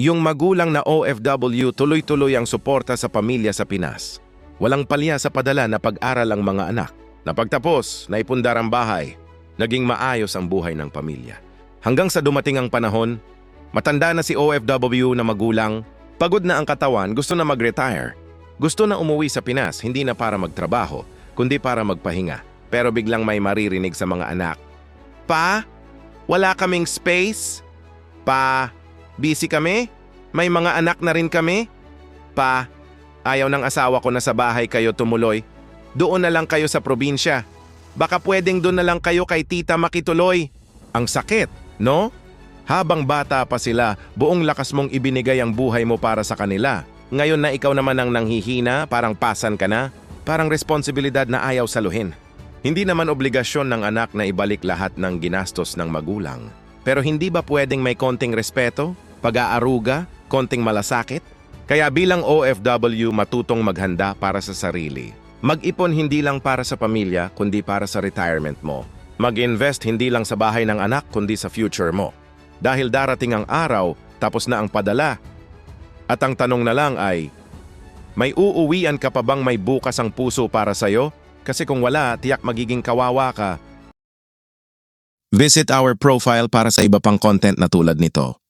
Yung magulang na OFW tuloy-tuloy ang suporta sa pamilya sa Pinas. Walang palya sa padala na pag-aral ang mga anak. Napagtapos, naipundar ang bahay. Naging maayos ang buhay ng pamilya. Hanggang sa dumating ang panahon, matanda na si OFW na magulang, pagod na ang katawan, gusto na mag-retire. Gusto na umuwi sa Pinas, hindi na para magtrabaho, kundi para magpahinga. Pero biglang may maririnig sa mga anak. Pa, wala kaming space? Pa, busy kami? May mga anak na rin kami? Pa, ayaw ng asawa ko na sa bahay kayo tumuloy. Doon na lang kayo sa probinsya. Baka pwedeng doon na lang kayo kay tita makituloy. Ang sakit, no? Habang bata pa sila, buong lakas mong ibinigay ang buhay mo para sa kanila. Ngayon na ikaw naman ang nanghihina, parang pasan ka na, parang responsibilidad na ayaw saluhin. Hindi naman obligasyon ng anak na ibalik lahat ng ginastos ng magulang. Pero hindi ba pwedeng may konting respeto, pag-aaruga, konting malasakit? Kaya bilang OFW matutong maghanda para sa sarili. Mag-ipon hindi lang para sa pamilya, kundi para sa retirement mo. Mag-invest hindi lang sa bahay ng anak, kundi sa future mo. Dahil darating ang araw, tapos na ang padala. At ang tanong na lang ay, may uuwian ka pa bang may bukas ang puso para sa'yo? Kasi kung wala, tiyak magiging kawawa ka. Visit our profile para sa iba pang content na tulad nito.